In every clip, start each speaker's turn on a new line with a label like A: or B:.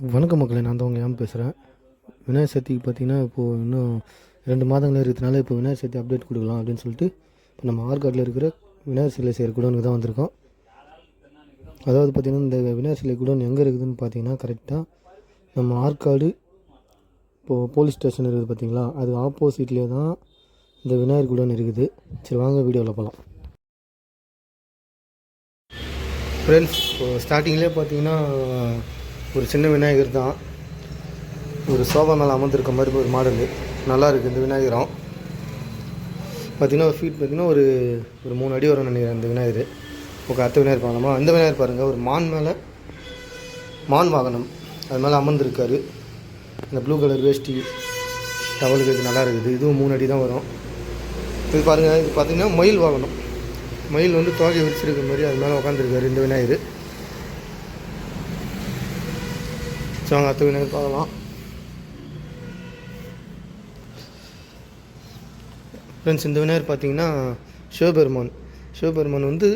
A: வணக்கம் மக்களே, நான் தான் உங்கள் பேசுகிறேன். விநாயகர் சதுர்த்திக்கு பார்த்திங்கன்னா இப்போது இன்னும் 2 மாதங்கள் இருக்கிறதுனால இப்போ விநாயகர் சதுர்த்தி அப்டேட் கொடுக்கலாம் அப்படின்னு சொல்லிட்டு இப்போ நம்ம ஆற்காட்டில் இருக்கிற விநாயகர் சிலை செய்கிற குடோனுக்கு தான் வந்திருக்கோம். அதாவது பார்த்திங்கன்னா இந்த விநாயகர் சிலை குடோன் எங்கே இருக்குதுன்னு பார்த்தீங்கன்னா கரெக்டாக நம்ம ஆற்காடு இப்போது போலீஸ் ஸ்டேஷன் இருக்குது பார்த்திங்களா, அது ஆப்போசிட்லேயே தான் இந்த விநாயகர் குடோன் இருக்குது. சரி வாங்க வீடியோவில் போகலாம். ஃப்ரெண்ட்ஸ், இப்போது ஸ்டார்டிங்லேயே பார்த்தீங்கன்னா ஒரு சின்ன விநாயகர் தான், ஒரு சோபா மேலே அமர்ந்திருக்க மாதிரி ஒரு மாடலு நல்லா இருக்குது. இந்த விநாயகரம் பார்த்திங்கன்னா ஒரு ஃபீட் பார்த்திங்கன்னா ஒரு 3 அடி வரும்னு நினைக்கிறேன். இந்த விநாயகர் ஓகே. அடுத்த விநாயகர் பார்க்கலாமா? இந்த விநாயகர் பாருங்கள், ஒரு மான் வாகனம் அது மேலே அமர்ந்திருக்காரு. இந்த ப்ளூ கலர் வேஷ்டி டவலுக்கு இது நல்லா இருக்குது. இதுவும் 3 அடி தான் வரும். இது பாருங்கள், இது பார்த்திங்கன்னா மயில் வாகனம். மயில் வந்து தோகையை விரிச்சிருக்க மாதிரி அது மேலே உட்காந்துருக்காரு இந்த விநாயகர். ஸோ அவங்க அடுத்த விநாயகர் பார்க்கலாம். ஃப்ரெண்ட்ஸ், இந்த விநாயகர் பார்த்தீங்கன்னா சிவபெருமான் வந்து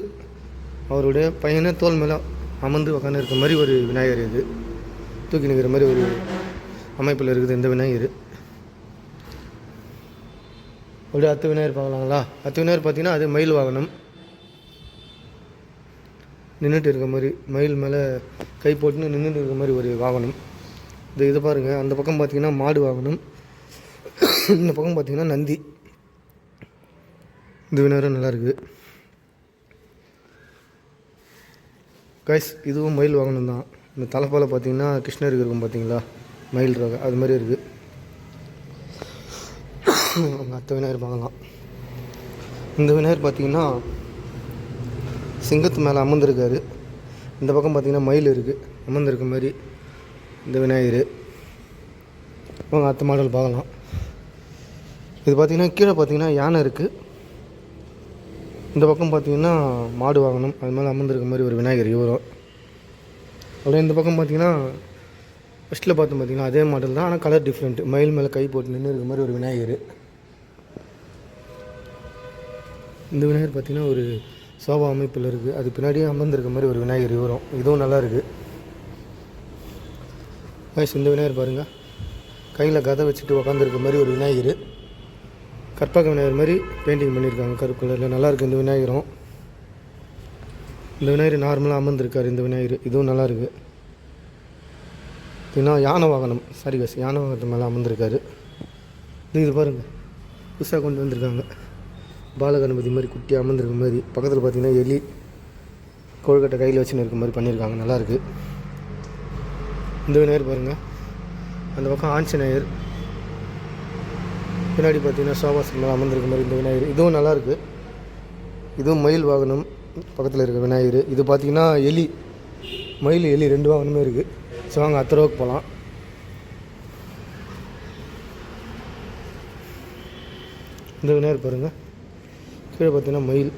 A: அவருடைய பையனை தோல் மேலே அமர்ந்து உட்காந்து இருக்க மாதிரி ஒரு விநாயகர். இது தூக்கி நிற்கிற மாதிரி ஒரு அமைப்பில் இருக்குது இந்த விநாயகர். அப்படியே அடுத்த விநாயகர் பார்க்கலாங்களா? அடுத்த விநாயகர் பார்த்தீங்கன்னா அது மயில் வாகனம், நின்றுட்டு இருக்க மாதிரி, மயில் மேலே கை போட்டுன்னு நின்றுட்டு இருக்க மாதிரி ஒரு வாகனம். இது பாருங்கள், அந்த பக்கம் பார்த்திங்கன்னா மாடு வாகனம், இந்த பக்கம் பார்த்திங்கன்னா நந்தி. இந்த விநாயகரும் நல்லாயிருக்கு கைஸ். இதுவும் மயில் வாகனம் தான். இந்த தலைப்பால் பார்த்திங்கன்னா கிருஷ்ணருக்கு இருக்கும் பார்த்திங்களா, மயில் ரகம் அது மாதிரி இருக்குது. அவங்க அடுத்த விநாயகர் பார்க்கலாம். இந்த விநாயகர் பார்த்திங்கன்னா சிங்கத்து மேலே அமர்ந்திருக்காரு. இந்த பக்கம் பார்த்திங்கன்னா மயில் இருக்குது அமர்ந்திருக்க மாதிரி இந்த விநாயகர். அவங்க அடுத்த மாடல் பார்க்கலாம். இது பார்த்திங்கன்னா கீழே பார்த்திங்கன்னா யானை இருக்குது. இந்த பக்கம் பார்த்திங்கன்னா மாடு வாகனம் அது மேலே அமர்ந்திருக்க மாதிரி ஒரு விநாயகர் இவரும். அப்படியே இந்த பக்கம் பார்த்திங்கன்னா ஃபஸ்ட்டில் பார்த்தோம் பார்த்திங்கன்னா அதே மாடல் தான், ஆனால் கலர் டிஃப்ரெண்ட். மயில் மேலே கை போட்டு நின்று இருக்க மாதிரி ஒரு விநாயகர். இந்த விநாயகர் பார்த்திங்கன்னா ஒரு சோபா அமைப்பில் இருக்குது. அது பின்னாடியே அமர்ந்திருக்க மாதிரி ஒரு விநாயகர் இவரும். இதுவும் நல்லா இருக்குது கைஸ். இந்த விநாயகர் பாருங்கள், கையில் கதை வச்சுட்டு உக்காந்துருக்க மாதிரி ஒரு விநாயகர். கற்பக விநாயகர் மாதிரி பெயிண்டிங் பண்ணியிருக்காங்க கருப்பு கலரில். நல்லாயிருக்கு இந்த விநாயகரும். இந்த விநாயகர் நார்மலாக அமர்ந்திருக்கார் இந்த விநாயகர். இதுவும் நல்லாயிருக்கு. ஏன்னா யானை வாகனம், சாரி கைஸ், யானை வாகனத்து மேலே அமர்ந்திருக்காரு. இது பாருங்கள், புதுசாக கொண்டு வந்திருக்காங்க. பாலகணபதி மாதிரி குட்டி அமர்ந்திருக்க மாதிரி. பக்கத்தில் பார்த்திங்கன்னா எலி கொழுக்கட்டை கையில் வச்சுன்னு இருக்க மாதிரி பண்ணியிருக்காங்க. நல்லாயிருக்கு. இந்த விநாயகர் பாருங்கள், அந்த பக்கம் ஆஞ்சநேயர், பின்னாடி பார்த்திங்கன்னா சோபாசன் மேலே அமர்ந்திருக்க மாதிரி இந்த விநாயகர். இதுவும் நல்லாயிருக்கு. இதுவும் மயில் வாகனம் பக்கத்தில் இருக்க விநாயகர். இது பார்த்திங்கன்னா மயில் எலி 2 வாகனமே இருக்குது. ஸோ வாங்க அடுத்த ரோவுக்கு போகலாம். இந்த விநாயகர் பாருங்கள், கீழே பார்த்திங்கன்னா மயில்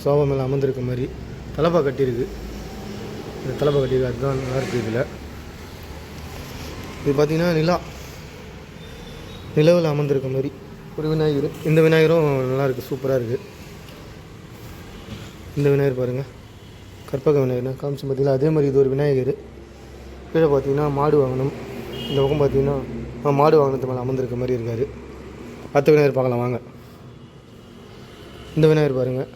A: சோபா மேலே அமர்ந்திருக்க மாதிரி தலப்பா கட்டியிருக்கு. இந்த தலப்பா கட்டியிருக்கு, அதுதான் நல்லாயிருக்கு. இதில் இது பார்த்திங்கன்னா நிலவில் அமர்ந்திருக்க மாதிரி ஒரு விநாயகர். இந்த விநாயகரும் நல்லாயிருக்கு, சூப்பராக இருக்குது. இந்த விநாயகர் பாருங்கள், கற்பக விநாயகர் காமிச்சு பார்த்திங்கன்னா அதே மாதிரி இது ஒரு விநாயகர். கீழே பார்த்திங்கன்னா மாடு வாகனம், இந்த பக்கம் பார்த்திங்கன்னா மாடு வாகனத்து மேலே அமர்ந்திருக்க மாதிரி இருக்கார். அடுத்த விநாயகர் பார்க்கலாம் வாங்க. இந்த விநாயகர் பாருங்கள்,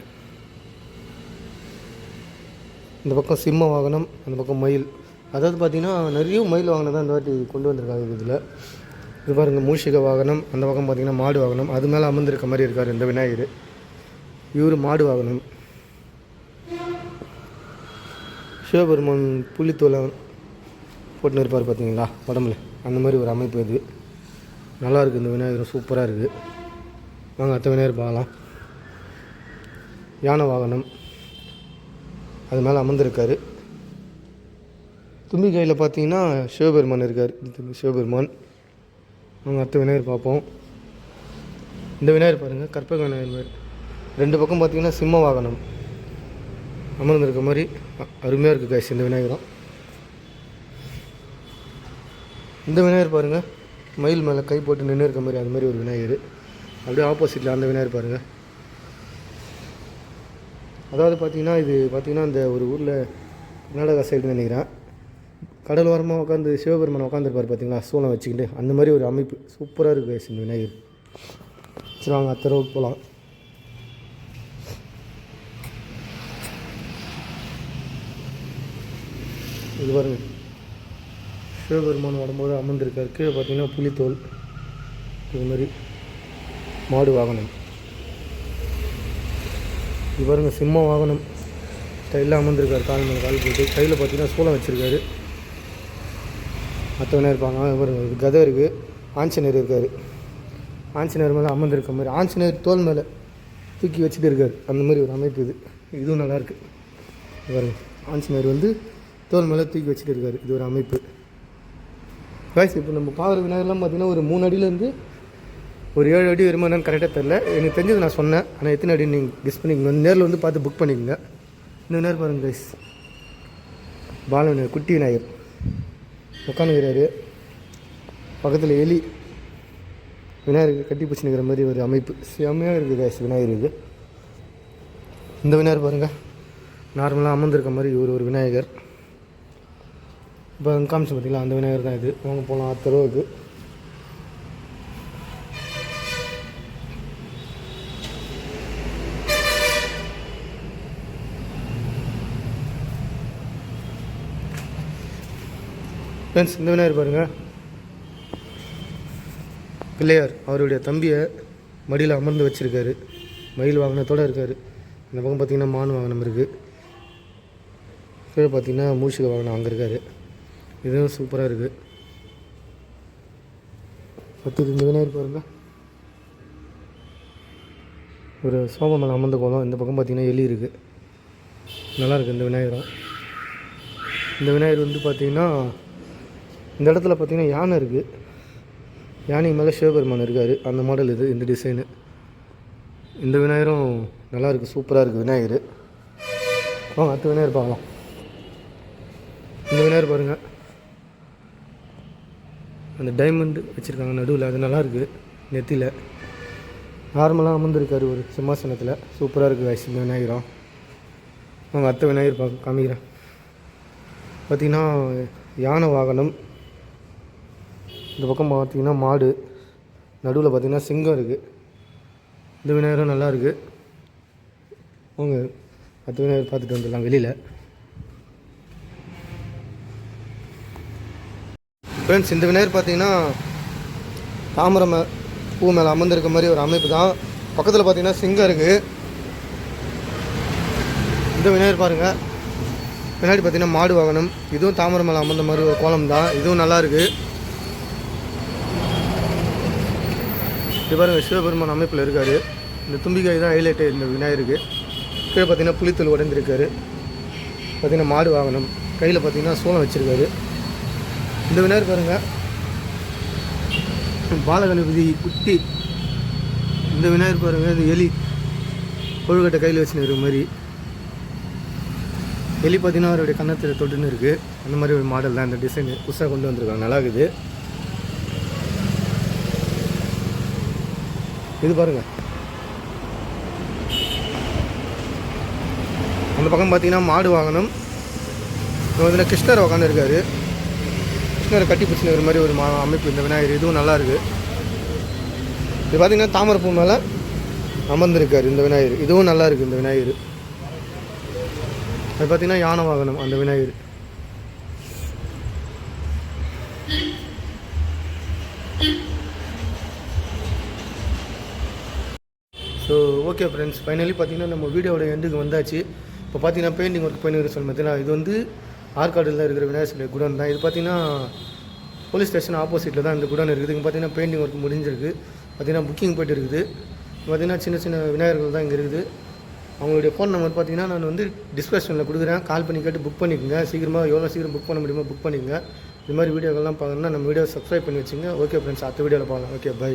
A: இந்த பக்கம் சிம்ம வாகனம், அந்த பக்கம் மயில். அதாவது பார்த்திங்கன்னா நிறைய மயில் வாகனம் தான் இந்த வாட்டி கொண்டு வந்திருக்காங்க இதில். இது பாருங்கள், மூஷிக வாகனம், அந்த பக்கம் பார்த்திங்கன்னா மாடு வாகனம் அது மேலே அமர்ந்திருக்க மாதிரி இருக்கார் இந்த விநாயகர். இவர் மாடு வாகனம். சிவபெருமான் புள்ளித்தோலை போட்டுன்னு இருப்பார் பார்த்திங்களா உடம்புல, அந்த மாதிரி ஒரு அமைப்பு. இது நல்லாயிருக்கு. இந்த விநாயகர் சூப்பராக இருக்குது. வாங்க அடுத்த விநாயகர் பார்க்கலாம். யானை வாகனம் அது மேலே அமர்ந்திருக்காரு. தும்பி கையில் பார்த்தீங்கன்னா சிவபெருமான் இருக்கார். சிவபெருமான். அவங்க அடுத்த விநாயகர் பார்ப்போம். இந்த விநாயகர் பாருங்கள், கற்பக விநாயகர் மாதிரி. 2 பக்கம் பார்த்திங்கன்னா சிம்ம வாகனம் அமர்ந்திருக்க மாதிரி அருமையாக இருக்குது கைஸ் இந்த விநாயகரம். இந்த விநாயகர் பாருங்கள், மயில் மேலே கை போட்டு நின்று இருக்க மாதிரி அது மாதிரி ஒரு விநாயகர். அப்படியே ஆப்போசிட்டில் அந்த விநாயகர் பாருங்கள். அதாவது பார்த்திங்கன்னா இது பார்த்திங்கன்னா இந்த ஒரு ஊரில் கர்நாடகா சைடு நினைக்கிறேன், கடல் ஓரமாக உட்காந்து சிவபெருமான் உட்காந்துருப்பார் பார்த்தீங்களா, சூளம் வச்சுக்கிட்டு, அந்த மாதிரி ஒரு அமைப்பு சூப்பராக இருக்குது இந்த விநாயகர். சரி வாங்க அடுத்த ரோடு போகலாம். இது பாருங்க, சிவபெருமான் வரும்போது அமர்ந்திருக்காரு. கீழே பார்த்தீங்கன்னா புலித்தோல், இது மாதிரி மாடு வாகனம். இது பாருங்க சிம்ம வாகனம் ஸ்டைலில் அமர்ந்திருக்காரு, கால் மேலே கால் போட்டு. கையில் பார்த்தீங்கன்னா சூளம் வச்சுருக்காரு. மற்றவனே இருப்பாங்க. பாருங்க ஒரு கதை இருக்குது, ஆஞ்சநேயர் இருக்கார். ஆஞ்சநேயர் மேலே அமர்ந்திருக்க மாதிரி, ஆஞ்சநேயர் தோல் மேலே தூக்கி வச்சுட்டு இருக்கார். அந்த மாதிரி ஒரு அமைப்பு இது. இதுவும் நல்லாயிருக்கு. பாருங்க ஆஞ்சநேயர் வந்து தோல் மேலே தூக்கி வச்சுட்டு இருக்கார். இது ஒரு அமைப்பு. காய்ஸ் இப்போ நம்ம பார்க்குற விநாயகர்லாம் பார்த்திங்கன்னா ஒரு 3 அடியிலேருந்து ஒரு 7 அடி வருமா என்னன்னு கரெக்டாக தெரில. எனக்கு தெரிஞ்சது நான் சொன்னேன், ஆனால் எத்தனை அடி நீங்கள் கெஸ் பண்ணிக்கோங்க. நேரில் வந்து பார்த்து புக் பண்ணிக்கோங்க. இந்த விநாயகர் பாருங்க கைஸ், பால விநாயகர், குட்டி விநாயகர் உட்காந்துக்கிறாரு. பக்கத்தில் எலி விநாயகருக்கு கட்டி பிடிச்சினுக்கிற மாதிரி ஒரு அமைப்பு செம்மையாக இருக்குது கைஸ் விநாயகருக்கு. இந்த விநாயகர் பாருங்கள், நார்மலாக அமர்ந்திருக்க மாதிரி ஒரு விநாயகர். இப்போ காமிச்சு பார்த்தீங்களா, அந்த விநாயகர் தான் இது. வாங்க போகலாம் அடுத்த ரோவுக்கு. ஃப்ரெண்ட்ஸ் இந்த விநாயகர் பாருங்கள், பிள்ளையார் அவருடைய தம்பியை மடியில் அமர்ந்து வச்சுருக்காரு. மயில் வாகனத்தோடு இருக்கார். இந்த பக்கம் பார்த்திங்கன்னா மான் வாகனம் இருக்குது. கீழே பார்த்திங்கன்னா மூஷிக வாகனம் அங்கே இருக்கார். இதுவும் சூப்பராக இருக்குது. அடுத்தது இந்த விநாயகர் பாருங்கள், ஒரு சோபா மேலே அமர்ந்த கோலம். இந்த பக்கம் பார்த்திங்கன்னா எலி இருக்குது. நல்லாயிருக்கு இந்த விநாயகரும். இந்த விநாயகர் வந்து பார்த்திங்கன்னா இந்த இடத்துல பார்த்திங்கன்னா யானை இருக்குது. யானை மேலே சிவபெருமான் இருக்கார். அந்த மாடல் இது, இந்த டிசைனு. இந்த விநாயகரும் நல்லாயிருக்கு, சூப்பராக இருக்குது விநாயகர். வாங்க அடுத்த விநாயகர் பார்க்கலாம். இந்த விநாயகர் பாருங்கள், அந்த டைமண்ட் வச்சுருக்காங்க நடுவில், அது நல்லாயிருக்கு. நெத்தியில் நார்மலாக அமர்ந்துருக்கார் ஒரு சிம்மாசனத்தில். சூப்பராக இருக்குது வயசு இந்த விநாயகரம். அவங்க அடுத்த விநாயகர் காமிக்கிறேன். பார்த்திங்கன்னா யானை வாகனம். இந்த பக்கம் பார்த்திங்கன்னா மாடு, நடுவில் பார்த்திங்கன்னா சிங்கம் இருக்குது. இந்த விநாயகரும் நல்லாயிருக்கு. அவங்க அடுத்த விநாயகர் பார்த்துட்டு வந்துடலாம் வெளியில். ஃப்ரெண்ட்ஸ் இந்த விநாயகர் பார்த்திங்கன்னா தாமரை பூ மேலே அமர்ந்திருக்க மாதிரி ஒரு அமைப்பு தான். பக்கத்தில் பார்த்திங்கன்னா சிங்கம் இருக்குது. இந்த விநாயகர் பாருங்கள், பின்னாடி பார்த்திங்கன்னா மாடு வாகனம். இதுவும் தாமரை மேலே அமர்ந்த மாதிரி ஒரு கோலம் தான். இதுவும் நல்லாயிருக்கு. இது பாருங்கள் சிவபெருமான் அமைப்பில் இருக்கார். இந்த தும்பிக்காய் தான் ஹைலைட்டு இந்த விநாயகருக்கு. கீழே பார்த்திங்கன்னா புலித்தூள் உடைந்திருக்காரு. பார்த்திங்கன்னா மாடு வாகனம். கையில் பார்த்திங்கன்னா சூளம் வச்சுருக்காரு. இந்த விநாயகர் பாருங்கள், பாலகணபதி குட்டி. இந்த விநாயகர் பாருங்கள், இந்த எலி கொழுக்கட்டை கையில் வச்சுன்னு இருக்கிற மாதிரி. எலி பார்த்திங்கன்னா அவருடைய கன்னத்தில் தொட்டுன்னு இருக்குது. அந்த மாதிரி ஒரு மாடல் தான். இந்த டிசைன் புதுசாக கொண்டு வந்திருக்காங்க, நல்லா இருக்குது. இது பாருங்கள், அந்த பக்கம் பார்த்திங்கன்னா மாடு வாகனம். இதில் கிருஷ்ணர் உட்காந்துருக்காரு. கிருஷ்ணரை கட்டி பிடிச்சினுக்கிற மாதிரி ஒரு அமைப்பு இந்த விநாயகர். இதுவும் நல்லாயிருக்கு. இது பார்த்திங்கன்னா தாமரைப்பூ மேலே அமர்ந்திருக்கார் இந்த விநாயகர். இதுவும் நல்லாயிருக்கு இந்த விநாயகர். அது பார்த்திங்கன்னா யானை வாகனம் அந்த Vinayagar. So okay friends, finally பார்த்திங்கன்னா நம்ம வீடியோட எண்டுக்கு வந்தாச்சு. இப்போ பார்த்திங்கன்னா பெயிண்டிங் ஒர்க் பண்ணிக்கிற சொல்லி பார்த்தீங்கன்னா இது வந்து ஆற்காடில் இருக்கிற விநாயகர் சிலை குடோன் தான். இது பார்த்திங்கன்னா போலீஸ் ஸ்டேஷன் ஆப்போசிட்டில் தான் இந்த குடோன் இருக்குது. இங்கே பார்த்திங்கன்னா பெயிண்டிங் ஒர்க் முடிஞ்சிருக்கு. பார்த்திங்கன்னா புக்கிங் போய்ட்டு இருக்குது. பார்த்திங்கன்னா சின்ன சின்ன விநாயகர்கள் தான் இங்கே இருக்குது. அவங்களுடைய ஃபோன் நம்பர் பார்த்திங்கன்னா நான் வந்து டிஸ்கிரிப்ஷனில் கொடுக்குறேன். கால் பண்ணி கேட்டு புக் பண்ணிக்கோங்க. சீக்கிரமாக எவ்வளோ சீக்கிரம் புக் பண்ண முடியுமோ புக் பண்ணிக்கோங்க. இது மாதிரி வீடியோக்கெல்லாம் பார்க்கணுன்னா நம்ம வீடியோ சப்ஸ்கிரைப் பண்ணி வச்சுங்க. ஓகே ஃப்ரெண்ட்ஸ், அடுத்த வீடியோவில் பார்க்கலாம். Okay bye.